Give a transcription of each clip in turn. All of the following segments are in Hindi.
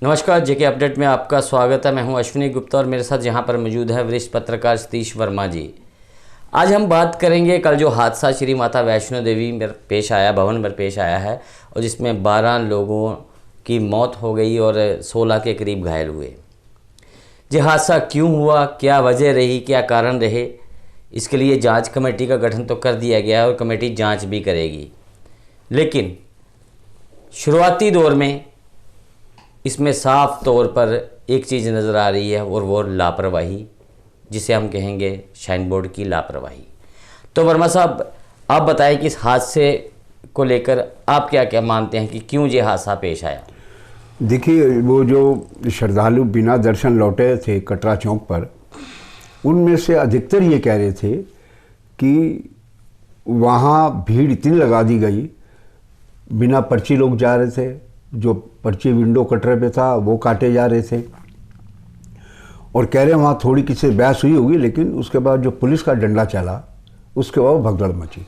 नमस्कार, जेके अपडेट में आपका स्वागत है। मैं हूं अश्विनी गुप्ता और मेरे साथ यहां पर मौजूद है वरिष्ठ पत्रकार सतीश वर्मा जी। आज हम बात करेंगे कल जो हादसा श्री माता वैष्णो देवी में पेश आया, भवन में पेश आया है, और जिसमें 12 लोगों की मौत हो गई और 16 के करीब घायल हुए। ये हादसा क्यों हुआ, क्या वजह रही, क्या कारण रहे, इसके लिए जांच कमेटी का गठन तो कर दिया गया है और कमेटी जांच भी करेगी। लेकिन शुरुआती दौर में इसमें साफ तौर पर एक चीज़ नज़र आ रही है और वो लापरवाही, जिसे हम कहेंगे श्राइन बोर्ड की लापरवाही। तो वर्मा साहब, आप बताएं कि इस हादसे को लेकर आप क्या क्या मानते हैं कि क्यों ये हादसा पेश आया। देखिए, वो जो श्रद्धालु बिना दर्शन लौटे थे कटरा चौक पर, उनमें से अधिकतर ये कह रहे थे कि वहाँ भीड़ इतनी लगा दी गई, बिना पर्ची लोग जा रहे थे, जो पर्ची विंडो कटरे पे था वो काटे जा रहे थे, और कह रहे हैं वहाँ थोड़ी किसी बहस हुई होगी, लेकिन उसके बाद जो पुलिस का डंडा चला उसके बाद भगदड़ मची।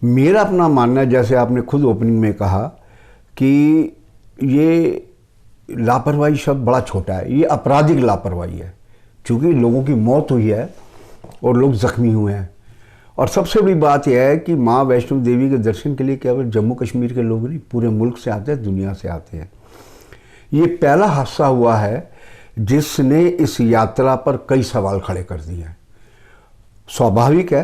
मेरा अपना मानना है, जैसे आपने खुद ओपनिंग में कहा कि ये लापरवाही शब्द बड़ा छोटा है, ये आपराधिक लापरवाही है, क्योंकि लोगों की मौत हुई है और लोग जख्मी हुए हैं। और सबसे बड़ी बात यह है कि माँ वैष्णो देवी के दर्शन के लिए केवल जम्मू कश्मीर के लोग नहीं, पूरे मुल्क से आते हैं, दुनिया से आते हैं। ये पहला हादसा हुआ है जिसने इस यात्रा पर कई सवाल खड़े कर दिए हैं। स्वाभाविक है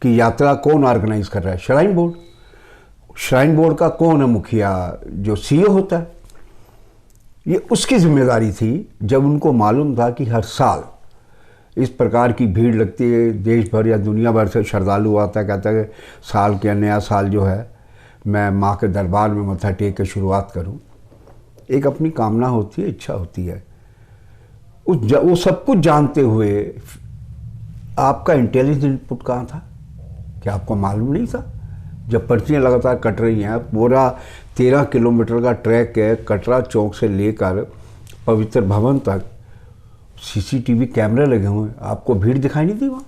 कि यात्रा कौन ऑर्गेनाइज कर रहा है? Shrine board. श्राइन बोर्ड का कौन है मुखिया? जो सीईओ होता है। ये उसकी जिम्मेदारी थी, जब उनको मालूम था कि हर साल इस प्रकार की भीड़ लगती है, देश भर या दुनिया भर से श्रद्धालु आता है, कहता है कि साल के नया साल जो है मैं माँ के दरबार में मत्था टेक के शुरुआत करूँ। एक अपनी कामना होती है, इच्छा होती है। वो सब कुछ जानते हुए आपका इंटेलिजेंस इनपुट कहाँ था? क्या आपको मालूम नहीं था? जब पर्चियाँ लगातार कट रही हैं, पूरा 13 किलोमीटर का ट्रैक है, कटरा चौक से लेकर पवित्र भवन तक सीसीटीवी कैमरे लगे हुए हैं, आपको भीड़ दिखाई नहीं दी वहाँ?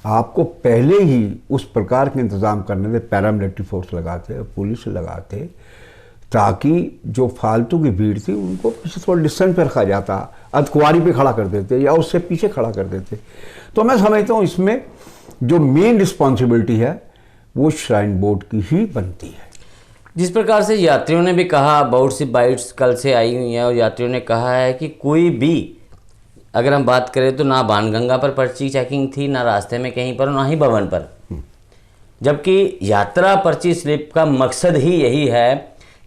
आपको पहले ही उस प्रकार के इंतज़ाम करने थे, पैरामिलिट्री फोर्स लगाते, पुलिस लगाते, ताकि जो फालतू की भीड़ थी उनको पीछे थोड़ा डिस्टेंस पर रखा जाता, अधकुआरी पे खड़ा कर देते या उससे पीछे खड़ा कर देते। तो मैं समझता हूँ इसमें जो मेन रिस्पॉन्सिबिलिटी है वो श्राइन बोर्ड की ही बनती है। जिस प्रकार से यात्रियों ने भी कहा, बहुत सी बाइट्स कल से आई हुई हैं और यात्रियों ने कहा है कि कोई भी, अगर हम बात करें तो ना बाणगंगा पर पर्ची चेकिंग थी, ना रास्ते में कहीं पर, ना ही भवन पर। जबकि यात्रा पर्ची स्लिप का मकसद ही यही है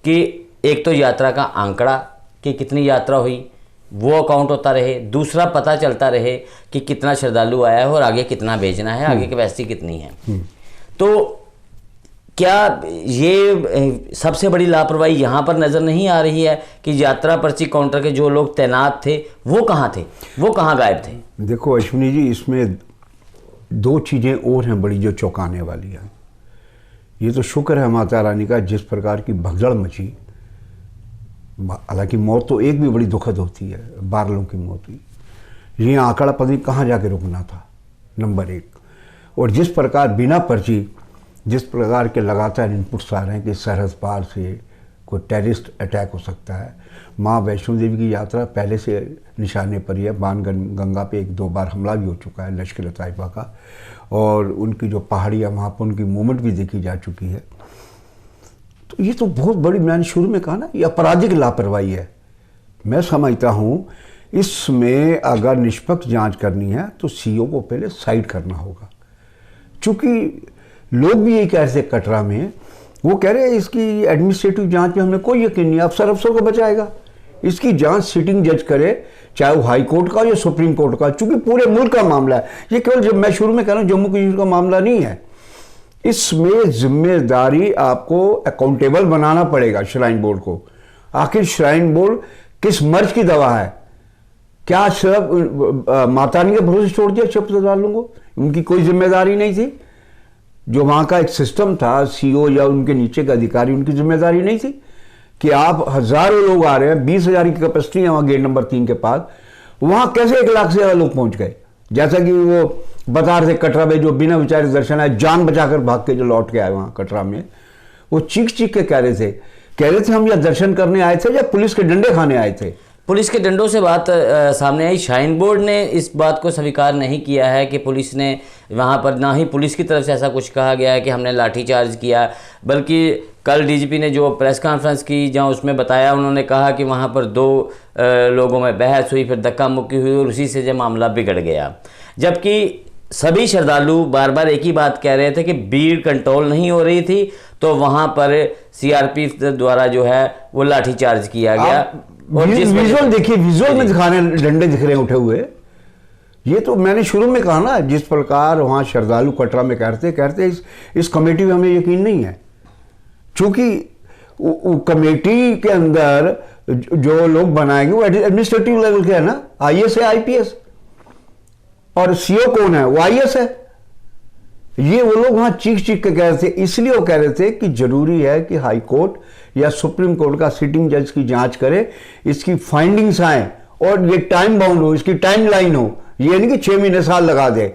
कि एक तो यात्रा का आंकड़ा कि कितनी यात्रा हुई वो अकाउंट होता रहे, दूसरा पता चलता रहे कि कितना श्रद्धालु आया है और आगे कितना भेजना है, आगे कैपेसिटी कितनी है। तो क्या ये सबसे बड़ी लापरवाही यहाँ पर नज़र नहीं आ रही है कि यात्रा पर्ची काउंटर के जो लोग तैनात थे वो कहाँ थे, वो कहाँ गायब थे? देखो अश्विनी जी, इसमें दो चीज़ें और हैं बड़ी जो चौंकाने वाली हैं। ये तो शुक्र है माता रानी का, जिस प्रकार की भगदड़ मची। हालांकि मौत तो एक भी बड़ी दुखद होती है, 12 लोगों की मौत हुई। ये आंकड़ा पता नहीं कहाँ जाके रुकना था, नंबर 1। और जिस प्रकार बिना पर्ची, जिस प्रकार के लगातार इनपुट्स आ रहे हैं कि सरहद पार से कोई टेररिस्ट अटैक हो सकता है। माँ वैष्णो देवी की यात्रा पहले से निशाने पर ही है। बाणगंगा पे 1-2 बार हमला भी हो चुका है लश्कर तैयबा का, और उनकी जो पहाड़ियाँ वहाँ पर उनकी मूवमेंट भी देखी जा चुकी है। तो ये तो बहुत बड़ी, मैंने शुरू में कहा ना, ये आपराधिक लापरवाही है। मैं समझता हूँ इसमें अगर निष्पक्ष जाँच करनी है तो सीईओ को पहले साइड करना होगा, चूँकि लोग भी यही कह रहे थे कटरा में, वो कह रहे हैं इसकी एडमिनिस्ट्रेटिव जांच में हमें कोई यकीन नहीं, अफसर को बचाएगा। इसकी जांच सिटिंग जज करे, चाहे वो हाई कोर्ट का या सुप्रीम कोर्ट का, चूंकि पूरे मुल्क का मामला है ये। केवल जब मैं शुरू में कह रहा हूँ जम्मू कश्मीर का मामला नहीं है, इसमें जिम्मेदारी आपको अकाउंटेबल बनाना पड़ेगा श्राइन बोर्ड को। आखिर श्राइन बोर्ड किस मर्ज की दवा है? क्या सब माता रानी के भरोसे छोड़ दिया श्रद्धालुओं को? उनकी कोई जिम्मेदारी नहीं थी? जो वहाँ का एक सिस्टम था, सीईओ या उनके नीचे के अधिकारी, उनकी जिम्मेदारी नहीं थी कि आप हजारों लोग आ रहे हैं, 20,000 की कैपेसिटी है वहाँ गेट नंबर 3 के पास, वहाँ कैसे 1 लाख से ज़्यादा लोग पहुँच गए? जैसा कि वो बता रहे थे कटरा में, जो बिना विचारे दर्शन आए, जान बचाकर भाग के जो लौट के आए वहाँ कटरा में, वो चीख चीख के कह रहे थे कह रहे थे हम या दर्शन करने आए थे या पुलिस के डंडे खाने आए थे। पुलिस के डंडों से बात सामने आई। श्राइन बोर्ड ने इस बात को स्वीकार नहीं किया है कि पुलिस ने वहाँ पर, ना ही पुलिस की तरफ से ऐसा कुछ कहा गया है कि हमने लाठीचार्ज किया, बल्कि कल डीजीपी ने जो प्रेस कॉन्फ्रेंस की जहाँ उसमें बताया, उन्होंने कहा कि वहाँ पर 2 लोगों में बहस हुई, फिर धक्का मुक्की हुई और उसी से जो मामला बिगड़ गया। जबकि सभी श्रद्धालु बार बार एक ही बात कह रहे थे कि भीड़ कंट्रोल नहीं हो रही थी, तो वहाँ पर सीआरपीएफ द्वारा जो है वो लाठीचार्ज किया गया। और विजुअल देखिए, विजुअल में दिखाने डंडे दिख रहे हैं उठे हुए। ये तो मैंने शुरू में कहा ना, जिस प्रकार वहाँ श्रद्धालु कटरा में कहते इस कमेटी में हमें यकीन नहीं है, चूंकि कमेटी के अंदर जो लोग बनाएंगे वो एडमिनिस्ट्रेटिव लेवल के है ना, आईएएस है, आईपीएस, और सीओ कौन है, वो आईएएस है। ये वो लोग वहां चीख के कह रहे थे, इसलिए वो कह रहे थे कि जरूरी है कि हाई कोर्ट या सुप्रीम कोर्ट का सिटिंग जज की जांच करे, इसकी फाइंडिंग्स आए और ये टाइम बाउंड हो, इसकी टाइम लाइन हो। ये नहीं कि 6 महीने साल लगा दे,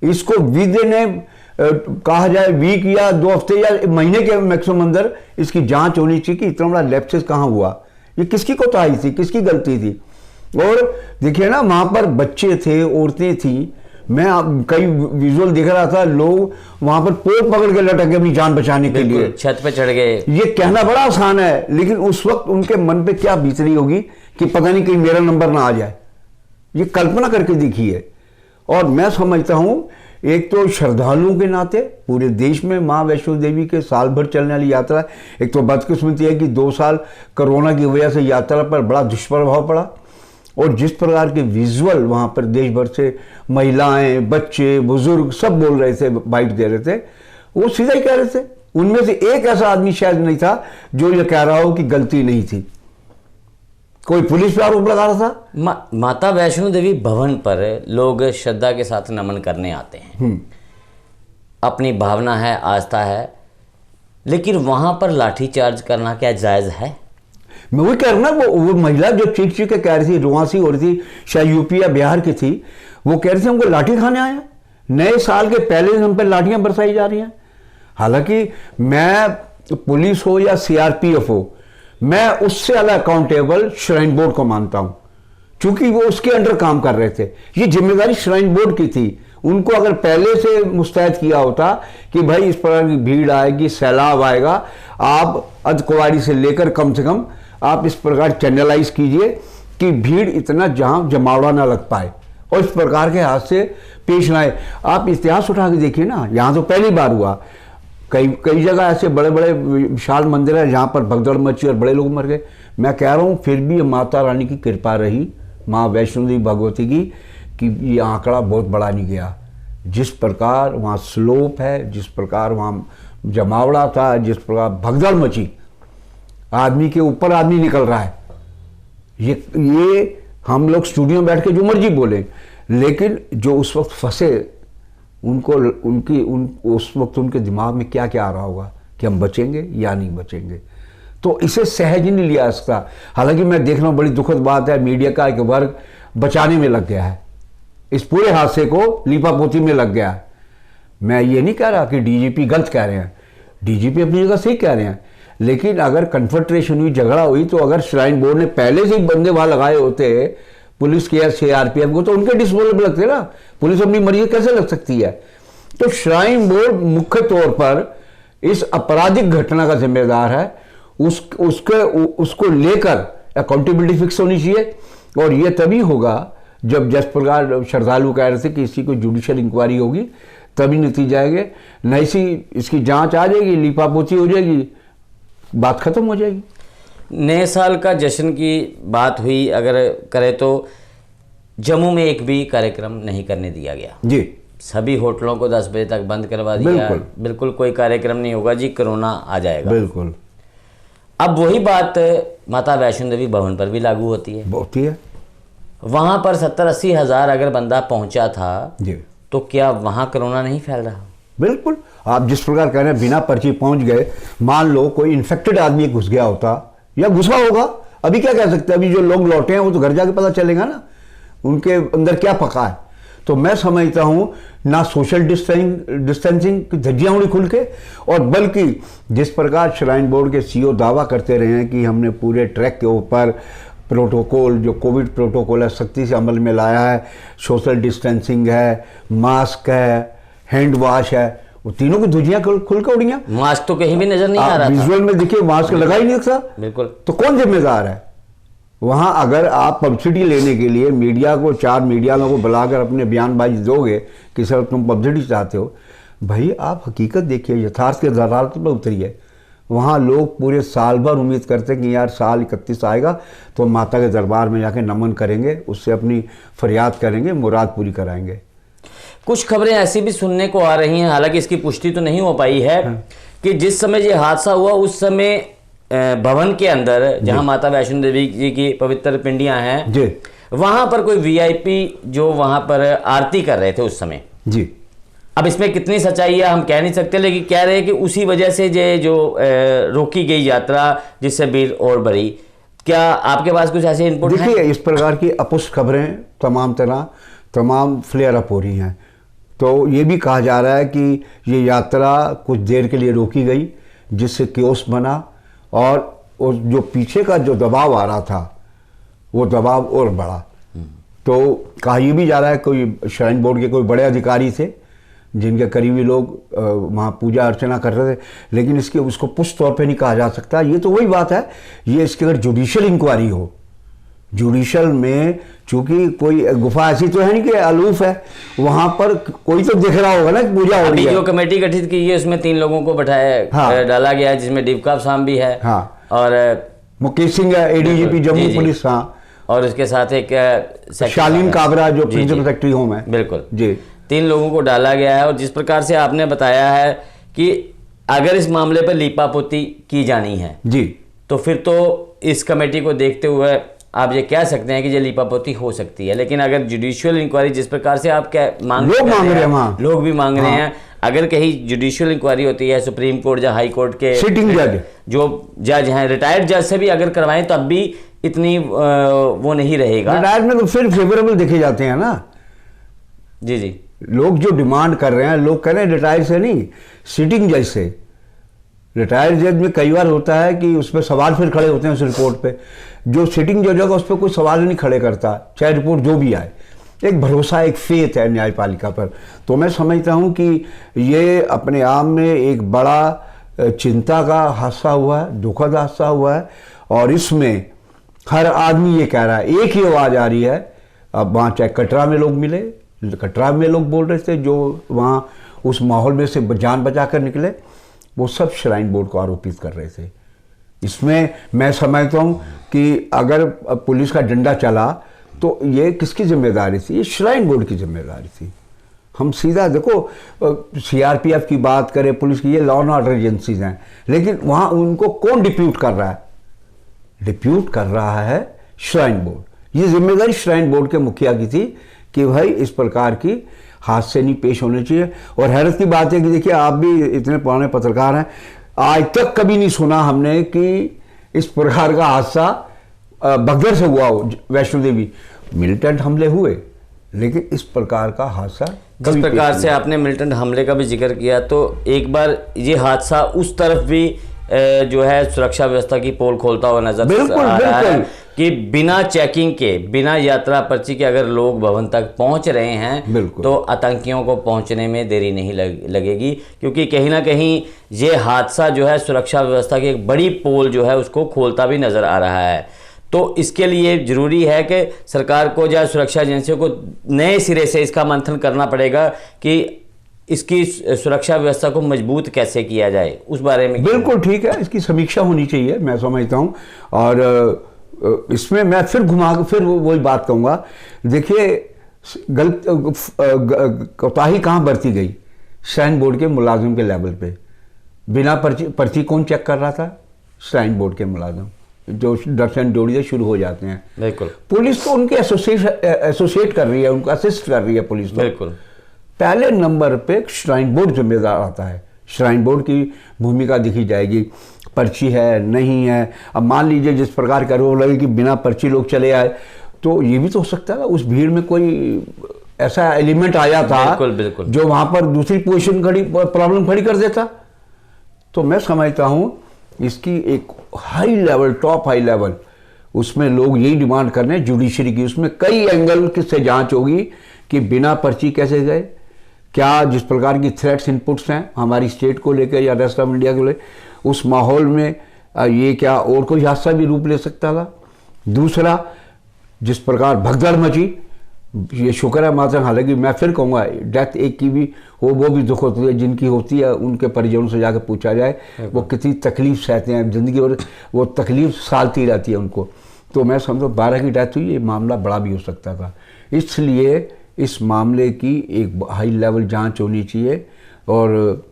इसको विदिन कहा जाए वीक या 2 हफ्ते या महीने के मैक्सिमम अंदर इसकी जांच होनी चाहिए कि इतना बड़ा लैप्सेस कहां हुआ, ये किसकी कोताही थी, किसकी गलती थी। और देखिए ना, वहां पर बच्चे थे, औरतें थी, मैं कई विजुअल देख रहा था, लोग वहां पर पोल पकड़ के लटक गए अपनी जान बचाने के लिए, छत पे चढ़ गए। ये कहना बड़ा आसान है, लेकिन उस वक्त उनके मन पे क्या बीत रही होगी कि पता नहीं कहीं मेरा नंबर ना आ जाए। ये कल्पना करके देखिए। और मैं समझता हूं, एक तो श्रद्धालुओं के नाते पूरे देश में मां वैष्णो देवी के साल भर चलने वाली यात्रा, एक तो बदकिस्मती है कि 2 साल कोरोना की वजह से यात्रा पर बड़ा दुष्प्रभाव पड़ा, और जिस प्रकार के विजुअल वहाँ पर देश भर से महिलाएं, बच्चे, बुजुर्ग सब बोल रहे थे, बाइट दे रहे थे, वो सीधा ही कह रहे थे। उनमें से एक ऐसा आदमी शायद नहीं था जो ये कह रहा हो कि गलती नहीं थी। कोई पुलिस पे आरोप लगा रहा था। माता वैष्णो देवी भवन पर लोग श्रद्धा के साथ नमन करने आते हैं, अपनी भावना है, आस्था है, लेकिन वहाँ पर लाठीचार्ज करना क्या जायज़ है? मैं वही कह रहा हूं ना, वो महिला जो चीख के कह रही थी, रुआसी हो रही थी, शायद यूपी या बिहार की थी, वो कह रही थी हमको लाठी खाने आए, नए साल के पहले दिन हम पर लाठियां बरसाई जा रही हैं। हालांकि मैं पुलिस हो या सीआरपीएफ हो, मैं उससे अलग अकाउंटेबल श्राइन बोर्ड को मानता हूं, क्योंकि वो उसके अंडर काम कर रहे थे। ये जिम्मेदारी श्राइन बोर्ड की थी। उनको अगर पहले से मुस्तैद किया होता कि भाई इस प्रकार की भीड़ आएगी, सैलाब आएगा, आप अर्धकुंवारी से लेकर कम से कम आप इस प्रकार चैनलाइज कीजिए कि भीड़ इतना जहां जमावड़ा ना लग पाए और इस प्रकार के हादसे पेश ना आए। आप इतिहास उठा के देखिए ना, यहाँ तो पहली बार हुआ, कई जगह ऐसे बड़े बड़े विशाल मंदिर है जहाँ पर भगदड़ मची और बड़े लोग मर गए। मैं कह रहा हूँ फिर भी माता रानी की कृपा रही, माँ वैष्णो देवी भगवती की, कि ये आंकड़ा बहुत बड़ा नहीं गया। जिस प्रकार वहाँ स्लोप है, जिस प्रकार वहाँ जमावड़ा था, जिस प्रकार भगदड़ मची, आदमी के ऊपर आदमी निकल रहा है, ये हम लोग स्टूडियो में बैठ के जो मर्जी बोलें, लेकिन जो उस वक्त फंसे उस वक्त उनके दिमाग में क्या क्या आ रहा होगा कि हम बचेंगे या नहीं बचेंगे। तो इसे सहज ही नहीं लिया जा सकता। हालांकि मैं देख रहा हूँ, बड़ी दुखद बात है, मीडिया का एक वर्ग बचाने में लग गया है, इस पूरे हादसे को लीपापोती में लग गया है। मैं ये नहीं कह रहा कि डीजीपी गलत कह रहे हैं, डीजीपी अपनी जगह सही कह रहे हैं, लेकिन अगर कन्फ्रंट्रेशन हुई, झगड़ा हुई, तो अगर श्राइन बोर्ड ने पहले से ही बंदे वहां लगाए होते पुलिस के या सीआरपीएफ को, तो उनके डिस्पोजल में लगते ना। पुलिस अपनी मर्जी कैसे लग सकती है? तो श्राइन बोर्ड मुख्य तौर पर इस आपराधिक घटना का जिम्मेदार है, उसको लेकर अकाउंटेबिलिटी फिक्स होनी चाहिए। और यह तभी होगा जब जिस प्रकार श्रद्धालु कह रहे थे कि इसी को जुडिशियल इंक्वायरी होगी, तभी नतीजा आएगा। नहीं सी इसकी जांच आ जाएगी, लीपापोती हो जाएगी, बात खत्म हो जाएगी। नए साल का जश्न की बात हुई, अगर करें तो जम्मू में एक भी कार्यक्रम नहीं करने दिया गया जी। सभी होटलों को 10 बजे तक बंद करवा दिया। बिल्कुल कोई कार्यक्रम नहीं होगा जी, कोरोना आ जाएगा। बिल्कुल। अब वही बात माता वैष्णो देवी भवन पर भी लागू होती है। वहां पर 70-80 हज़ार अगर बंदा पहुंचा था जी, तो क्या वहां कोरोना नहीं फैल रहा? बिल्कुल। आप जिस प्रकार कह रहे हैं बिना पर्ची पहुंच गए, मान लो कोई इन्फेक्टेड आदमी घुस गया होता या घुसा होगा, अभी क्या कह सकते हैं? अभी जो लोग लौटे हैं वो तो घर जाके पता चलेगा ना उनके अंदर क्या पका है। तो मैं समझता हूँ ना सोशल डिस्टेंसिंग की धज्जियाँ उड़ी खुल के, और बल्कि जिस प्रकार श्राइन बोर्ड के सीईओ दावा करते रहे हैं कि हमने पूरे ट्रैक के ऊपर प्रोटोकॉल, जो कोविड प्रोटोकॉल है, सख्ती से अमल में लाया है, सोशल डिस्टेंसिंग है, मास्क है, हैंड वॉश है, वो तीनों की धुजियाँ खुल के उड़ियाँ। मास्क तो कहीं भी नजर नहीं आ रहा था। विजुअल में देखिए मास्क लगा ही नहीं था। बिल्कुल। तो कौन जिम्मेदार है वहां? अगर आप पब्लिसिटी लेने के लिए मीडिया को, 4 मीडिया को बुलाकर अपने बयानबाजी दोगे कि सर तुम पब्लिसिटी चाहते हो, भाई आप हकीकत देखिए, यथार्थ के अदालत पर उतरिए। वहाँ लोग पूरे साल भर उम्मीद करते हैं कि यार साल 31 आएगा तो माता के दरबार में जाके नमन करेंगे, उससे अपनी फरियाद करेंगे, मुराद पूरी कराएंगे। कुछ खबरें ऐसी भी सुनने को आ रही हैं, हालांकि इसकी पुष्टि तो नहीं हो पाई है, कि जिस समय ये हादसा हुआ उस समय भवन के अंदर जहां माता वैष्णो देवी जी की पवित्र पिंडियां हैं जी, वहां पर कोई वीआईपी जो वहां पर आरती कर रहे थे उस समय जी। अब इसमें कितनी सच्चाई है हम कह नहीं सकते, लेकिन कह रहे हैं कि उसी वजह से जो रोकी गई यात्रा जिससे भीड़ और बढ़ी। क्या आपके पास कुछ ऐसे इनपुट हैं? देखिए, इस प्रकार की अपुष्ट खबरें तमाम फ्लेयर अप हो रही हैं। तो ये भी कहा जा रहा है कि ये यात्रा कुछ देर के लिए रोकी गई, जिससे क्योस बना, और जो पीछे का जो दबाव आ रहा था वो दबाव और बढ़ा। तो कहा यह भी जा रहा है कोई श्राइन बोर्ड के कोई बड़े अधिकारी थे जिनके करीबी लोग वहाँ पूजा अर्चना कर रहे थे, लेकिन उसको पुष्ट तौर पे नहीं कहा जा सकता। ये तो वही बात है, ये इसकी अगर जुडिशियल इंक्वायरी हो, जुडिशियल में चूंकि कोई गुफा ऐसी तो है नहीं कि अलूफ है, वहां पर कोई तो दिख रहा होगा ना कि पूजा हो रही है। जो कमेटी गठित की है उसमें 3 लोगों को बैठाया डाला गया है, जिसमें डिवका साहब भी है, और मुकेश सिंह है, एडीजीपी जम्मू पुलिस, और उसके साथ एक शालीन काबरा जो प्रिंसिपल सेक्रेटरी होम है। बिल्कुल जी, 3 लोगों को डाला गया है। और जिस प्रकार से आपने बताया है कि अगर इस मामले पर लीपापोती की जानी है जी, तो फिर तो इस कमेटी को देखते हुए आप ये कह सकते हैं कि ये लीपापोती हो सकती है। लेकिन अगर जुडिशियल इंक्वायरी जिस प्रकार से आप क्या लोग मांग रहे हैं, अगर कहीं जुडिशियल इंक्वायरी होती है सुप्रीम कोर्ट या हाई कोर्ट के सिटिंग जज जो जज हैं, रिटायर्ड जज से भी अगर करवाएं तो अब भी इतनी वो नहीं रहेगा। रिटायर्ड में तो फिर फेवरेबल देखे जाते हैं ना। जी जी, लोग जो डिमांड कर रहे हैं, लोग कह रहे हैं रिटायर्ड से नहीं, सिटिंग जज से। रिटायर्ड जज में कई बार होता है कि उस पर सवाल फिर खड़े होते हैं उस रिपोर्ट पे। जो सिटिंग जज होगा उस पर कोई सवाल नहीं खड़े करता, चाहे रिपोर्ट जो भी आए। एक भरोसा, एक फेथ है न्यायपालिका पर। तो मैं समझता हूं कि ये अपने आप में एक बड़ा चिंता का हादसा हुआ है, दुखद हादसा हुआ है, और इसमें हर आदमी ये कह रहा है, एक ही आवाज़ आ रही है। अब वहाँ चाहे कटरा में लोग मिले, कटरा में लोग बोल रहे थे जो वहाँ उस माहौल में से जान बचा कर निकले, वो सब श्राइन बोर्ड को आरोपित कर रहे थे। इसमें मैं समझता हूँ कि अगर पुलिस का डंडा चला तो ये किसकी जिम्मेदारी थी? ये श्राइन बोर्ड की जिम्मेदारी थी। हम सीधा देखो, सीआरपीएफ की बात करें, पुलिस की, ये लॉ एंड ऑर्डर एजेंसीज हैं, लेकिन वहाँ उनको कौन डिप्यूट कर रहा है? डिप्यूट कर रहा है श्राइन बोर्ड। ये जिम्मेदारी श्राइन बोर्ड के मुखिया की थी कि भाई इस प्रकार की हादसे नहीं पेश होने चाहिए। और हैरत की बात है कि देखिए, आप भी इतने पुराने पत्रकार हैं, आज तक कभी नहीं सुना हमने कि इस प्रकार का हादसा बगदर से हुआ हो। वैष्णो देवी मिलिटेंट हमले हुए, लेकिन इस प्रकार का हादसा जिस प्रकार से आपने मिलिटेंट हमले का भी जिक्र किया, तो एक बार ये हादसा उस तरफ भी जो है सुरक्षा व्यवस्था की पोल खोलता हुआ नजर आ रहा है कि बिना चेकिंग के, बिना यात्रा पर्ची के अगर लोग भवन तक पहुंच रहे हैं तो आतंकियों को पहुंचने में देरी नहीं लगेगी, क्योंकि कहीं ना कहीं ये हादसा जो है सुरक्षा व्यवस्था की एक बड़ी पोल जो है उसको खोलता भी नजर आ रहा है। तो इसके लिए जरूरी है कि सरकार को या सुरक्षा एजेंसियों को नए सिरे से इसका मंथन करना पड़ेगा कि इसकी सुरक्षा व्यवस्था को मजबूत कैसे किया जाए, उस बारे में। बिल्कुल ठीक है, इसकी समीक्षा होनी चाहिए, मैं समझता हूँ। और इसमें मैं फिर वही बात कहूँगा, देखिए गलत कोताही कहाँ बरती गई? श्राइन बोर्ड के मुलाजिम के लेवल पे। बिना पर्ची कौन चेक कर रहा था? श्राइन बोर्ड के मुलाजिम, जो दर्शन जोड़ी से शुरू हो जाते हैं। बिल्कुल। पुलिस तो उनके एसोसिएट कर रही है, उनको असिस्ट कर रही है पुलिस तो। बिल्कुल। पहले नंबर पे श्राइन बोर्ड जिम्मेदार आता है, श्राइन बोर्ड की भूमिका दिखी जाएगी। पर्ची है नहीं है, अब मान लीजिए जिस प्रकार का रोल लगे कि बिना पर्ची लोग चले आए, तो ये भी तो हो सकता है उस भीड़ में कोई ऐसा एलिमेंट आया था बिल्कुल बिल्कुल, जो वहां पर दूसरी पोजीशन प्रॉब्लम खड़ी कर देता। तो मैं समझता हूं इसकी एक high level, top high level, उसमें लोग यही डिमांड कर रहे हैं जुडिशरी की। उसमें कई एंगल से जांच होगी कि बिना पर्ची कैसे गए, क्या जिस प्रकार की थ्रेट्स इनपुट्स हैं हमारी स्टेट को लेकर या रेस्ट ऑफ इंडिया को लेकर, उस माहौल में ये क्या और कोई हादसा भी रूप ले सकता था। दूसरा, जिस प्रकार भगदड़ मची, ये शुक्र है माता, हालांकि मैं फिर कहूँगा डेथ एक की भी वो भी दुख होती है, जिनकी होती है उनके परिजनों से जाकर पूछा जाए वो कितनी तकलीफ सहते हैं जिंदगी, और वो तकलीफ सालती रहती है उनको। तो मैं समझता 12 की डेथ हुई, ये मामला बड़ा भी हो सकता था। इसलिए इस मामले की एक हाई लेवल जांच होनी चाहिए, और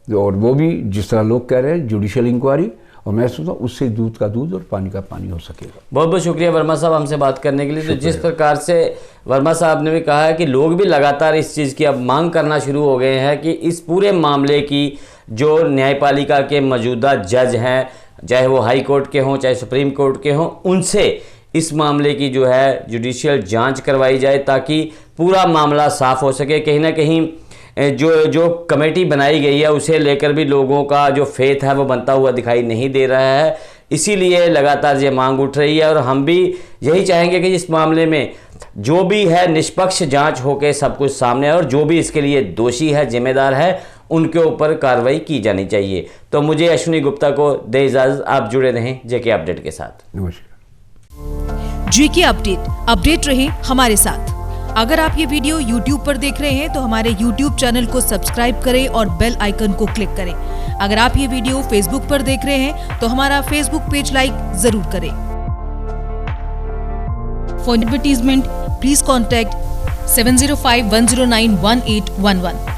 वो भी जिस तरह लोग कह रहे हैं जुडिशियल इंक्वायरी, और मैं सोचता हूँ उससे दूध का दूध और पानी का पानी हो सकेगा। बहुत बहुत शुक्रिया वर्मा साहब हमसे बात करने के लिए। तो जिस प्रकार से वर्मा साहब ने भी कहा है कि लोग भी लगातार इस चीज़ की अब मांग करना शुरू हो गए हैं कि इस पूरे मामले की जो न्यायपालिका के मौजूदा जज हैं, चाहे वो हाई कोर्ट के हों चाहे सुप्रीम कोर्ट के हों, उनसे इस मामले की जो है जुडिशियल जांच करवाई जाए ताकि पूरा मामला साफ हो सके। कहीं ना कहीं जो कमेटी बनाई गई है उसे लेकर भी लोगों का जो फेथ है वो बनता हुआ दिखाई नहीं दे रहा है, इसीलिए लगातार ये मांग उठ रही है। और हम भी यही चाहेंगे कि इस मामले में जो भी है निष्पक्ष जांच होकर सब कुछ सामने आए, और जो भी इसके लिए दोषी है, जिम्मेदार है, उनके ऊपर कार्रवाई की जानी चाहिए। तो मुझे अश्विनी गुप्ता को दे इजाजत, आप जुड़े रहें जेके अपडेट के साथ। नमस्कार। जेके अपडेट रहे हमारे साथ। अगर आप ये वीडियो YouTube पर देख रहे हैं तो हमारे YouTube चैनल को सब्सक्राइब करें और बेल आइकन को क्लिक करें। अगर आप ये वीडियो Facebook पर देख रहे हैं तो हमारा Facebook पेज लाइक जरूर करें। For advertisement please contact 7051091811।